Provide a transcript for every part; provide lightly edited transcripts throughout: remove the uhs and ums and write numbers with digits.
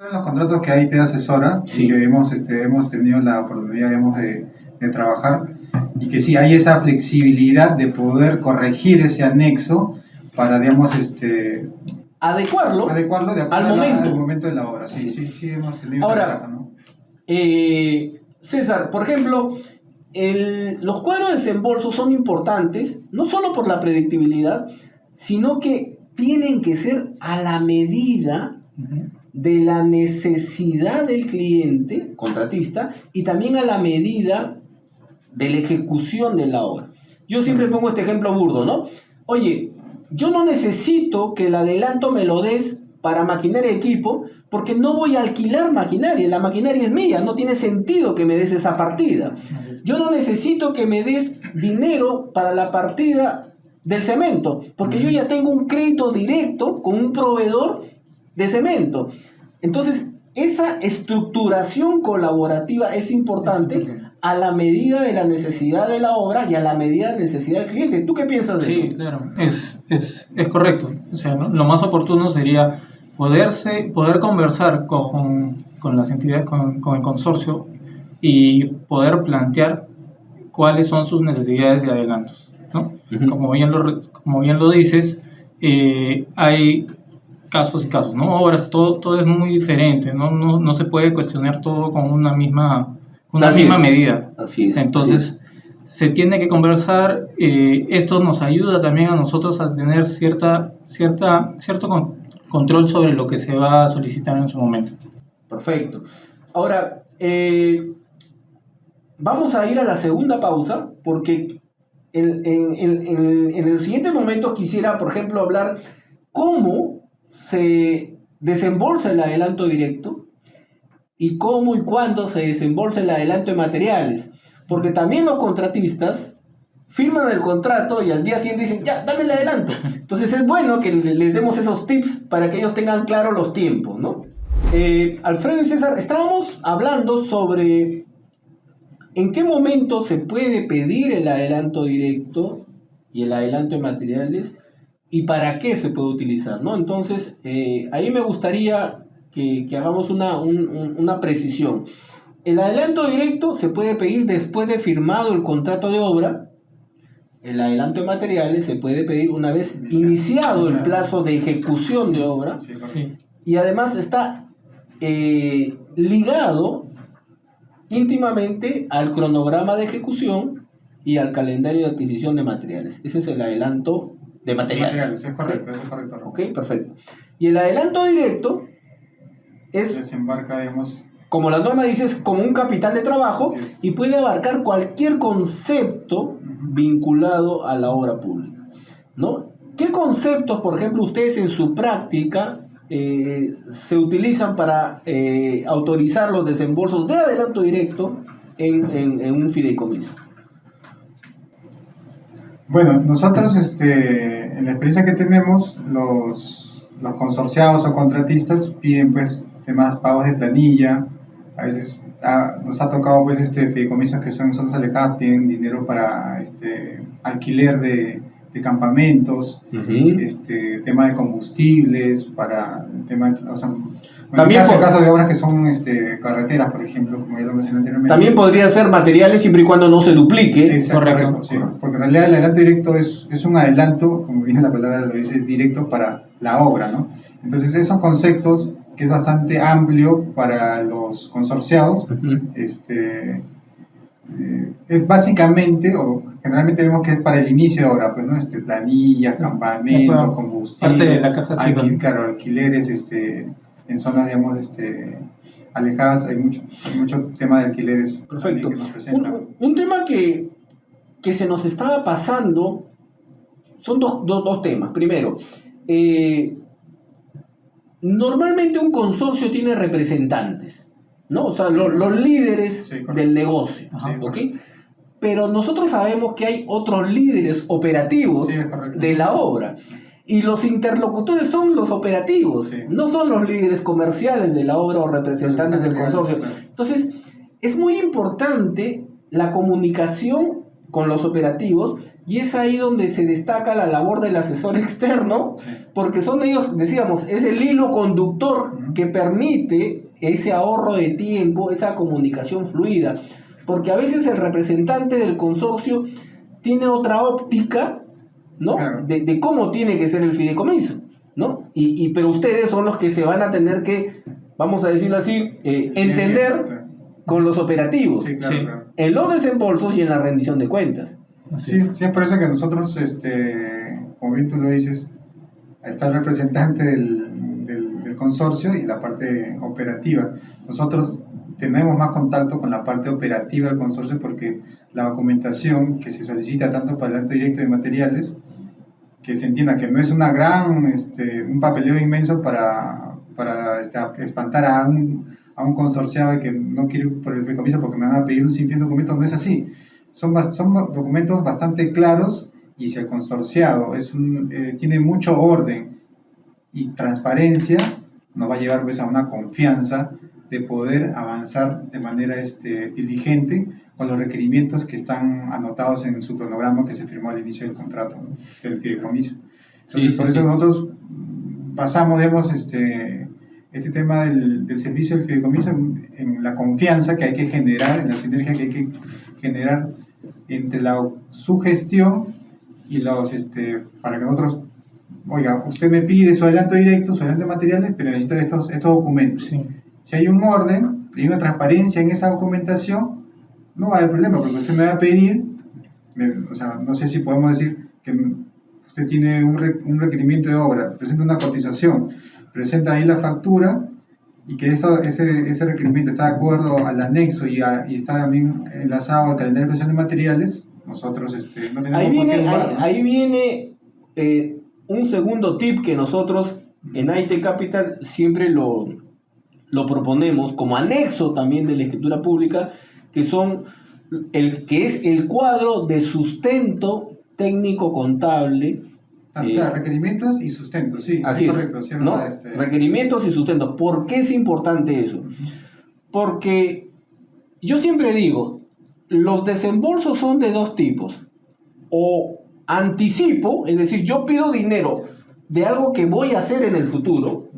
En los contratos que ahí te asesora, Sí. y que hemos tenido la oportunidad, digamos, de trabajar, y que sí hay esa flexibilidad de poder corregir ese anexo para, digamos, Adecuarlo adecuarlo de al acuerdo al momento. momento de la obra. Sí, Sí. sí hemos tenido esa Ahora, ventaja, ¿no? César, por ejemplo, los cuadros de desembolso son importantes, no solo por la predictibilidad, sino que tienen que ser a la medida de la necesidad del cliente, contratista, y también a la medida de la ejecución de la obra. Yo siempre pongo este ejemplo burdo, ¿no? Oye, yo no necesito que el adelanto me lo des para maquinaria y equipo, porque no voy a alquilar maquinaria, la maquinaria es mía, no tiene sentido que me des esa partida. Yo no necesito que me des dinero para la partida del cemento, porque yo ya tengo un crédito directo con un proveedor de cemento. Entonces, esa estructuración colaborativa es importante a la medida de la necesidad de la obra y a la medida de la necesidad del cliente. ¿Tú qué piensas de eso? Sí, claro, es correcto. O sea, lo más oportuno sería poder conversar con las entidades, con el consorcio y poder plantear cuáles son sus necesidades de adelantos, ¿no? Ujú. Como bien lo dices, hay casos y casos, ¿no? Obras, todo es muy diferente, no se puede cuestionar todo con una misma Así es. medida. Así es. Entonces, se tiene que conversar, esto nos ayuda también a nosotros a tener cierto control sobre lo que se va a solicitar en su momento. Perfecto. Ahora, vamos a ir a la segunda pausa porque en el siguiente momento quisiera, por ejemplo, hablar cómo se desembolsa el adelanto directo y cómo y cuándo se desembolsa el adelanto de materiales. Porque también los contratistas firman el contrato y al día siguiente dicen, ya, dame el adelanto. Entonces es bueno que les demos esos tips para que ellos tengan claro los tiempos, ¿no? Alfredo y César, estábamos hablando sobre en qué momento se puede pedir el adelanto directo y el adelanto de materiales y para qué se puede utilizar, ¿no? Entonces, ahí me gustaría que hagamos una precisión. El adelanto directo se puede pedir después de firmado el contrato de obra. El adelanto de materiales se puede pedir una vez iniciado el plazo de ejecución de obra. Sí. Y además está ligado íntimamente al cronograma de ejecución y al calendario de adquisición de materiales. Ese es el adelanto de materiales. Es correcto, eso es correcto. Ok, perfecto. Y el adelanto directo es, Desembarca, digamos, como la norma dice, es como un capital de trabajo es. y puede abarcar cualquier concepto vinculado a la obra pública, ¿no? ¿Qué conceptos, por ejemplo, ustedes en su práctica se utilizan para autorizar los desembolsos de adelanto directo en un fideicomiso? Bueno, nosotros, en la experiencia que tenemos, los consorciados o contratistas piden, pues, temas pagos de planilla. A veces nos ha tocado, pues, fideicomisos que son zonas alejadas, piden dinero para alquiler de campamentos, tema de combustibles, para tema de, o sea, también en caso de obras que son carreteras, por ejemplo, como ya lo mencioné anteriormente. También podría ser materiales siempre y cuando no se duplique. Correcto, sí, porque en realidad el adelanto directo es un adelanto, como bien la palabra lo dice, directo para la obra, ¿no? Entonces esos conceptos, que es bastante amplio para los consorciados, es básicamente, o generalmente vemos que es para el inicio de obra, pues, ¿no? Planillas, campamentos, combustible, parte de la caja chica. Claro, alquileres, en zonas, digamos, alejadas, hay mucho tema de alquileres. Perfecto. Que nos presentan. Un tema que se nos estaba pasando son dos temas. Primero, normalmente un consorcio tiene representantes, ¿no? O sea, los líderes del negocio, ¿ok? Pero nosotros sabemos que hay otros líderes operativos de la obra. Y los interlocutores son los operativos, no son los líderes comerciales de la obra o representantes del consorcio. Entonces, es muy importante la comunicación con los operativos, y es ahí donde se destaca la labor del asesor externo, Sí. porque son ellos, decíamos, es el hilo conductor que permite ese ahorro de tiempo, esa comunicación fluida, porque a veces el representante del consorcio tiene otra óptica, ¿no? Claro. De cómo tiene que ser el fideicomiso, ¿no? Pero ustedes son los que se van a tener que, vamos a decirlo así, entender Claro. con los operativos, Sí, claro, Sí. claro. en los desembolsos y en la rendición de cuentas. Así Sí, es. sí, es por eso que nosotros, como bien tú lo dices, está el representante del consorcio y la parte operativa. Nosotros tenemos más contacto con la parte operativa del consorcio porque la documentación que se solicita tanto para el adelanto directo de materiales, que se entienda que no es una un papeleo inmenso para espantar a un consorciado de que no quiere ir por el fideicomiso porque me van a pedir un sinfín de documentos, no es así. Son documentos bastante claros, y si el consorciado tiene mucho orden y transparencia, nos va a llevar pues a una confianza de poder avanzar de manera diligente con los requerimientos que están anotados en su cronograma que se firmó al inicio del contrato, ¿no?, del fideicomiso. Entonces, Sí, por sí, eso sí. nosotros basamos, digamos, este tema del servicio del fideicomiso en la confianza que hay que generar, en la sinergia que hay que generar entre su gestión y para que nosotros, oiga, usted me pide su adelanto directo, su adelanto de materiales, pero necesito estos documentos. Sí. Si hay un orden y una transparencia en esa documentación, no va a haber problema, porque usted me va a pedir, o sea, no sé si podemos decir que usted tiene un requerimiento de obra, presenta una cotización, presenta ahí la factura, y que ese requerimiento está de acuerdo al anexo y está también enlazado al calendario de presión de materiales, nosotros no tenemos Ahí por qué viene, dudarlo. ahí viene un segundo tip que nosotros en IT Capital siempre lo proponemos como anexo también de la escritura pública, que es el cuadro de sustento técnico contable. Claro, requerimientos y sustentos, sí, Así sí, es, correcto, sí, es ¿no? verdad, Requerimientos y sustentos. ¿Por qué es importante eso? Porque yo siempre digo, los desembolsos son de dos tipos. O anticipo, es decir, yo pido dinero de algo que voy a hacer en el futuro,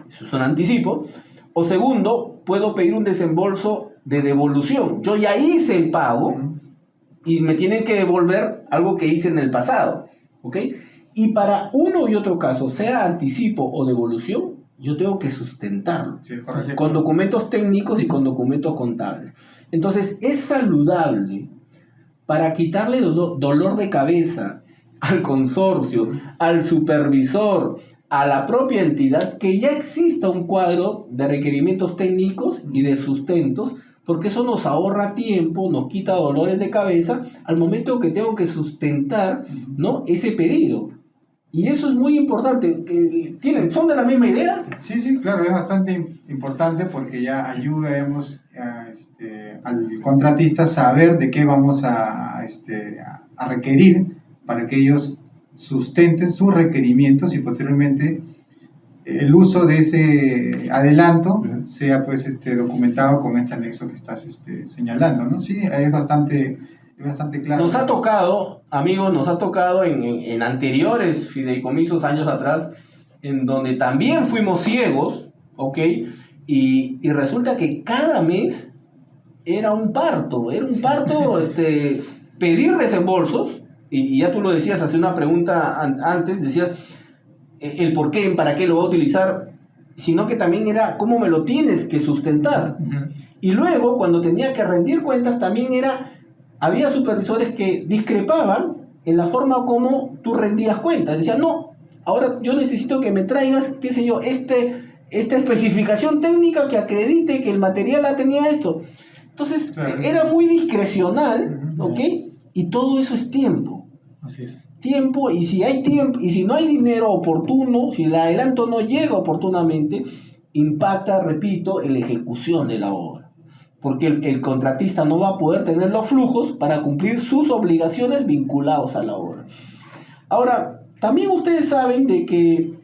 eso es un anticipo. O segundo, puedo pedir un desembolso de devolución. Yo ya hice el pago y me tienen que devolver algo que hice en el pasado, ¿ok? Y para uno y otro caso, sea anticipo o devolución, yo tengo que sustentarlo Sí, correcto. con documentos técnicos y con documentos contables. Entonces, es saludable para quitarle dolor de cabeza al consorcio, al supervisor, a la propia entidad, que ya exista un cuadro de requerimientos técnicos y de sustentos, porque eso nos ahorra tiempo, nos quita dolores de cabeza al momento que tengo que sustentar, ¿no?, ese pedido. Y eso es muy importante. ¿Son de la misma idea? Sí, sí, claro, es bastante importante porque ya ayuda, digamos, al contratista a saber de qué vamos a requerir para que ellos sustenten sus requerimientos y posteriormente el uso de ese adelanto sea pues documentado con este anexo que estás señalando, ¿no? Sí, es bastante claro. Nos ha tocado, amigos, en anteriores fideicomisos años atrás, en donde también fuimos ciegos, ¿ok? Y resulta que cada mes era un parto, pedir desembolsos, y ya tú lo decías, hace una pregunta antes, decías el por qué, para qué lo voy a utilizar, sino que también era cómo me lo tienes que sustentar. Y luego, cuando tenía que rendir cuentas, también había supervisores que discrepaban en la forma como tú rendías cuentas. Decían, no, ahora yo necesito que me traigas, qué sé yo, esta especificación técnica que acredite que el material tenía esto. Entonces, claro, era muy discrecional, ¿ok? Y todo eso es tiempo. Así es. Tiempo, y si hay tiempo, y si no hay dinero oportuno, si el adelanto no llega oportunamente, impacta, repito, en la ejecución de la obra. Porque el contratista no va a poder tener los flujos para cumplir sus obligaciones vinculados a la obra. Ahora, también ustedes saben de que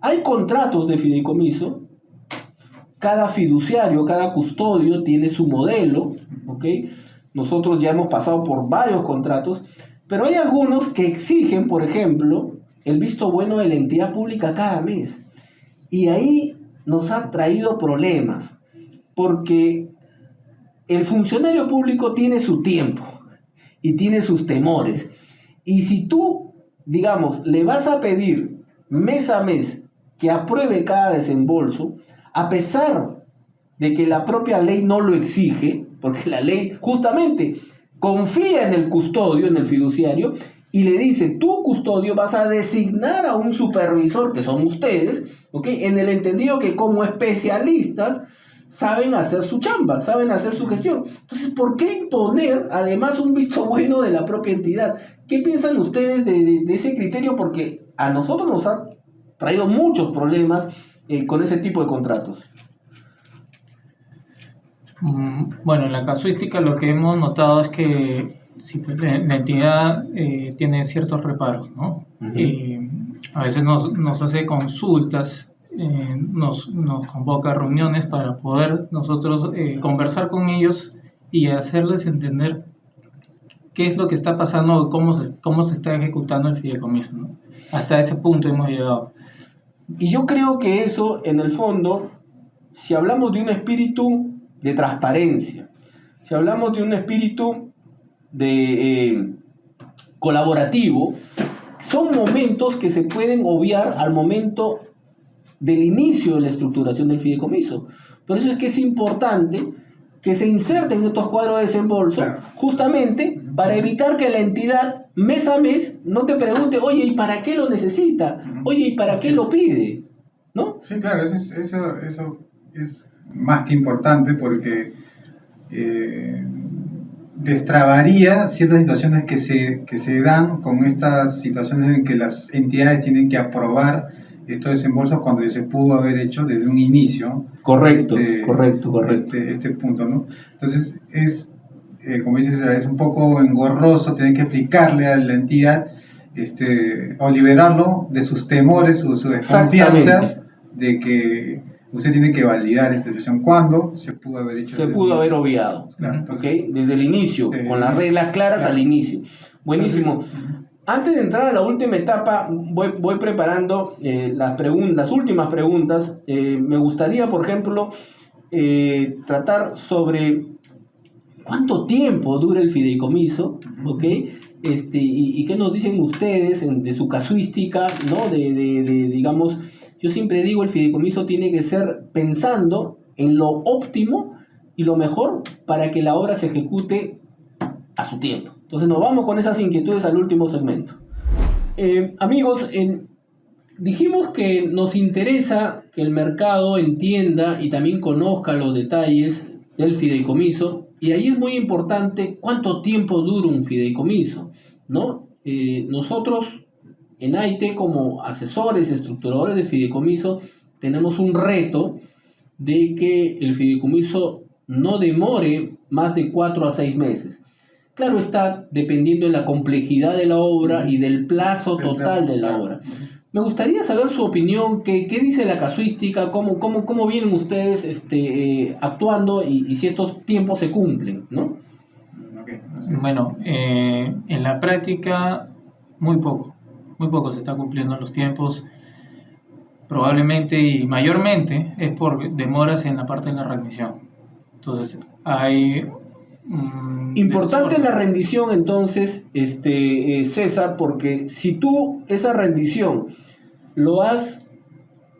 hay contratos de fideicomiso. Cada fiduciario, cada custodio tiene su modelo, ¿ok? nosotros ya hemos pasado por varios contratos, pero hay algunos que exigen, por ejemplo, el visto bueno de la entidad pública cada mes. Y ahí nos ha traído problemas, porque el funcionario público tiene su tiempo y tiene sus temores. Y si tú, digamos, le vas a pedir mes a mes que apruebe cada desembolso, a pesar de que la propia ley no lo exige, porque la ley justamente confía en el custodio, en el fiduciario, y le dice, tú custodio vas a designar a un supervisor, que son ustedes, ¿ok? En el entendido que como especialistas saben hacer su chamba, saben hacer su gestión. Entonces, ¿por qué imponer además un visto bueno de la propia entidad? ¿Qué piensan ustedes de ese criterio? Porque a nosotros nos ha traído muchos problemas con ese tipo de contratos. Bueno, en la casuística lo que hemos notado es que si la entidad tiene ciertos reparos, ¿no? Uh-huh. A veces nos hace consultas, nos convoca a reuniones para poder nosotros conversar con ellos y hacerles entender qué es lo que está pasando, cómo se está ejecutando el fideicomiso, ¿no? Hasta ese punto hemos llegado. Y yo creo que eso, en el fondo, si hablamos de un espíritu de transparencia, si hablamos de un espíritu de colaborativo, son momentos que se pueden obviar al momento del inicio de la estructuración del fideicomiso. Por eso es que es importante que se inserten estos cuadros de desembolso, claro, justamente para evitar que la entidad mes a mes no te pregunte, oye, ¿y para qué lo necesita? Oye, ¿y para qué lo pide? ¿No? Sí, claro, eso es más que importante porque destrabaría ciertas situaciones que se dan con estas situaciones en que las entidades tienen que aprobar estos desembolsos cuando ya se pudo haber hecho desde un inicio. Correcto. Este punto, ¿no? Entonces, como dices, es un poco engorroso tener que explicarle a la entidad o liberarlo de sus temores, sus desconfianzas de que usted tiene que validar esta situación cuando se pudo haber hecho. Se pudo haber obviado, claro, entonces, ¿okay? Desde el inicio, con las reglas claras, claro, al inicio. Buenísimo. Antes de entrar a la última etapa, voy preparando las últimas preguntas. Me gustaría, por ejemplo, tratar sobre cuánto tiempo dura el fideicomiso, ¿ok? Y qué nos dicen ustedes de su casuística, ¿no? Digamos, yo siempre digo, el fideicomiso tiene que ser pensando en lo óptimo y lo mejor para que la obra se ejecute a su tiempo. Entonces nos vamos con esas inquietudes al último segmento. Amigos, dijimos que nos interesa que el mercado entienda y también conozca los detalles del fideicomiso, y ahí es muy importante cuánto tiempo dura un fideicomiso, ¿no? Nosotros en AIT, como asesores, estructuradores de fideicomiso, tenemos un reto de que el fideicomiso no demore más de 4 a 6 meses. Claro está, dependiendo de la complejidad de la obra y del plazo total de la obra. Me gustaría saber su opinión, qué dice la casuística, cómo vienen ustedes actuando y si estos tiempos se cumplen, ¿no? Bueno, en la práctica muy poco se está cumpliendo los tiempos. Probablemente y mayormente es por demoras en la parte de la rendición. Entonces hay... Importante la rendición, entonces, César, porque si tú esa rendición lo has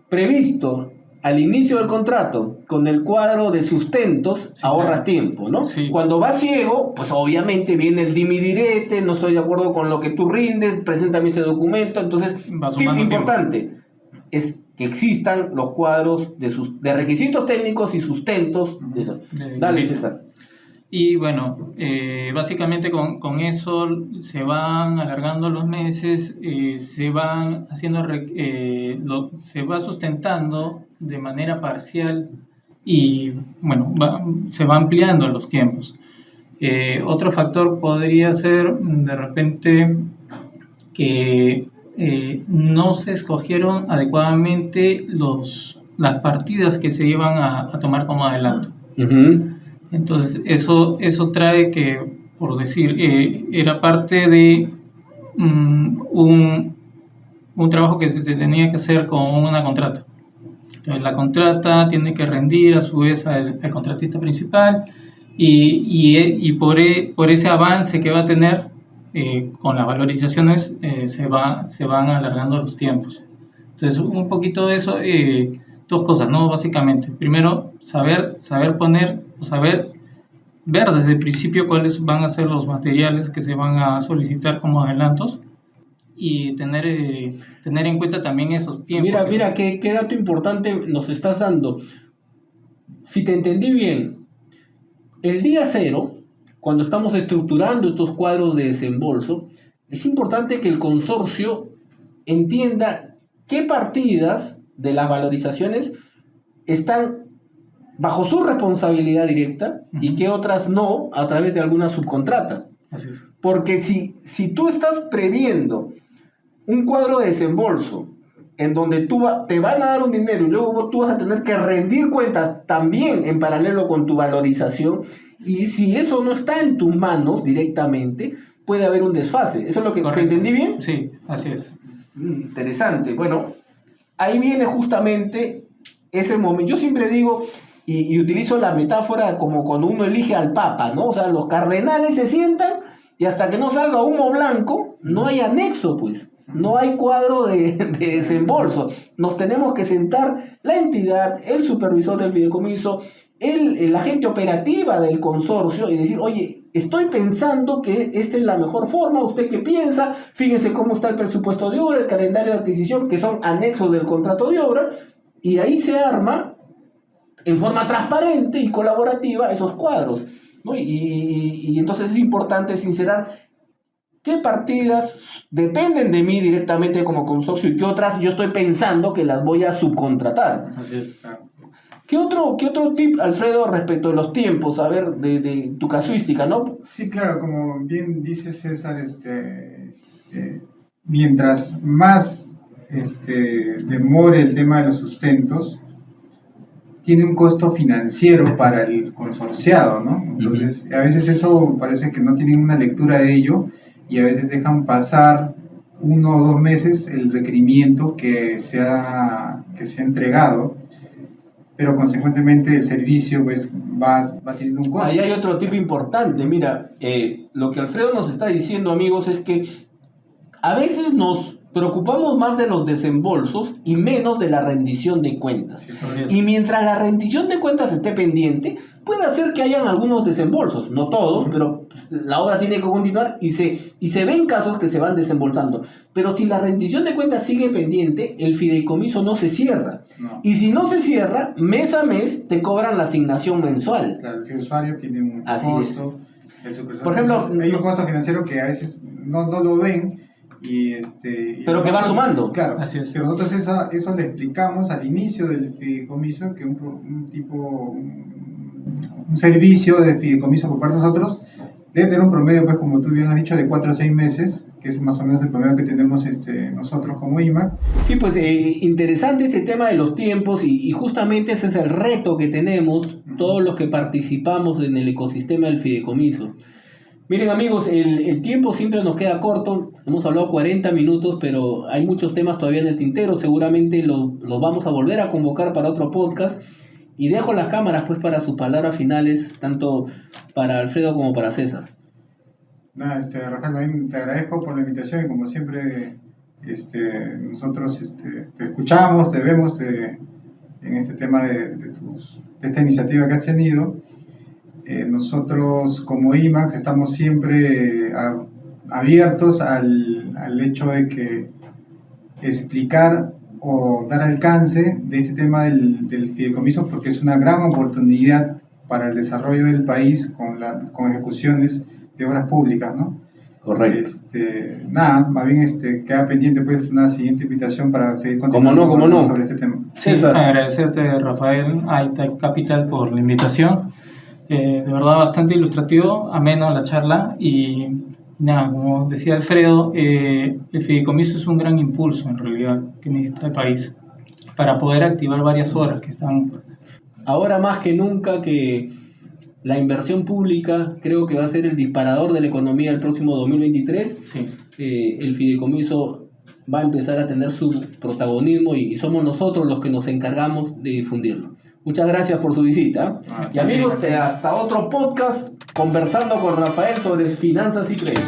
previsto al inicio del contrato con el cuadro de sustentos, sí, ahorras tiempo, ¿no? Sí. Cuando vas ciego, pues obviamente viene el dimi direte, no estoy de acuerdo con lo que tú rindes, preséntame este documento. Entonces, importante es que existan los cuadros de requisitos técnicos y sustentos de eso. Dale, César. Y bueno, básicamente con eso se van alargando los meses, se van haciendo, se va sustentando de manera parcial y bueno, se va ampliando los tiempos. Otro factor podría ser de repente que no se escogieron adecuadamente las partidas que se iban a tomar como adelanto. Uh-huh. Entonces, eso trae que, por decir, era parte de un trabajo que se tenía que hacer con una contrata. Entonces, la contrata tiene que rendir a su vez al contratista principal y por ese avance que va a tener con las valorizaciones se van alargando los tiempos. Entonces, un poquito de eso, dos cosas, ¿no? Básicamente, primero, saber ver desde el principio cuáles van a ser los materiales que se van a solicitar como adelantos y tener en cuenta también esos tiempos. Mira, qué dato importante nos estás dando. Si te entendí bien, el día cero, cuando estamos estructurando estos cuadros de desembolso, es importante que el consorcio entienda qué partidas de las valorizaciones están bajo su responsabilidad directa y qué otras no a través de alguna subcontrata. Así es. Porque si tú estás previendo un cuadro de desembolso en donde te van a dar un dinero y luego tú vas a tener que rendir cuentas también en paralelo con tu valorización, y si eso no está en tus manos directamente, puede haber un desfase. ¿Eso es lo que Correcto. te entendí bien? Sí, así es. Interesante. Bueno, ahí viene justamente ese momento. Yo siempre digo y utilizo la metáfora como cuando uno elige al Papa, ¿no? O sea, los cardenales se sientan y hasta que no salga humo blanco, no hay anexo, pues. No hay cuadro de desembolso. Nos tenemos que sentar la entidad, el supervisor del fideicomiso, la gente operativa del consorcio y decir, oye, estoy pensando que esta es la mejor forma, ¿usted qué piensa? Fíjense cómo está el presupuesto de obra, el calendario de adquisición, que son anexos del contrato de obra, y ahí se arma en forma transparente y colaborativa esos cuadros, ¿no? Y entonces es importante sincerar qué partidas dependen de mí directamente como consorcio y qué otras yo estoy pensando que las voy a subcontratar. Así es. ¿Qué otro tip, Alfredo, respecto de los tiempos, a ver, de tu casuística, ¿no? Sí, claro, como bien dice César, mientras más demore el tema de los sustentos, tiene un costo financiero para el consorciado, ¿no? Entonces, a veces eso parece que no tienen una lectura de ello y a veces dejan pasar 1 o 2 meses el requerimiento que se ha entregado, pero consecuentemente el servicio pues va teniendo un costo. Ahí hay otro tip importante. Mira, lo que Alfredo nos está diciendo, amigos, es que a veces nos preocupamos más de los desembolsos y menos de la rendición de cuentas. Sí, y mientras la rendición de cuentas esté pendiente, puede hacer que hayan algunos desembolsos, no todos, pero la obra tiene que continuar y se ven casos que se van desembolsando. Pero si la rendición de cuentas sigue pendiente, el fideicomiso no se cierra. No. Y si no se cierra, mes a mes te cobran la asignación mensual. Claro, el usuario tiene un Así costo. El supervisor, Por ejemplo, hay un costo financiero que a veces no lo ven. Pero que va sumando. Claro, Así es. pero nosotros eso le explicamos al inicio del fideicomiso, que un servicio de fideicomiso por parte de nosotros debe tener un promedio, pues como tú bien has dicho, de 4 a 6 meses, que es más o menos el promedio que tenemos nosotros como IMAC. Sí, pues interesante este tema de los tiempos y justamente ese es el reto que tenemos todos los que participamos en el ecosistema del fideicomiso. Miren, amigos, el tiempo siempre nos queda corto. Hemos hablado 40 minutos, pero hay muchos temas todavía en el tintero. Seguramente los vamos a volver a convocar para otro podcast. Y dejo las cámaras pues para sus palabras finales, tanto para Alfredo como para César. Nada, Rafael, te agradezco por la invitación y como siempre nosotros te escuchamos, te vemos en este tema de esta iniciativa que has tenido. Nosotros como IMAX estamos siempre abiertos al hecho de que explicar o dar alcance de este tema del fideicomiso, porque es una gran oportunidad para el desarrollo del país con ejecuciones de obras públicas, ¿no? Correcto. Nada, más bien queda pendiente pues una siguiente invitación para seguir continuando ¿Cómo no? sobre este tema. Sí, agradecerte, Rafael, a Itech Capital por la invitación. De verdad bastante ilustrativo, ameno la charla y nada, como decía Alfredo, el fideicomiso es un gran impulso en realidad que necesita el país para poder activar varias obras que están. Ahora más que nunca que La inversión pública creo que va a ser el disparador de la economía el próximo 2023. Sí. El fideicomiso va a empezar a tener su protagonismo y somos nosotros los que nos encargamos de difundirlo. Muchas gracias por su visita. Y amigos, hasta otro podcast conversando con Rafael sobre finanzas y crédito.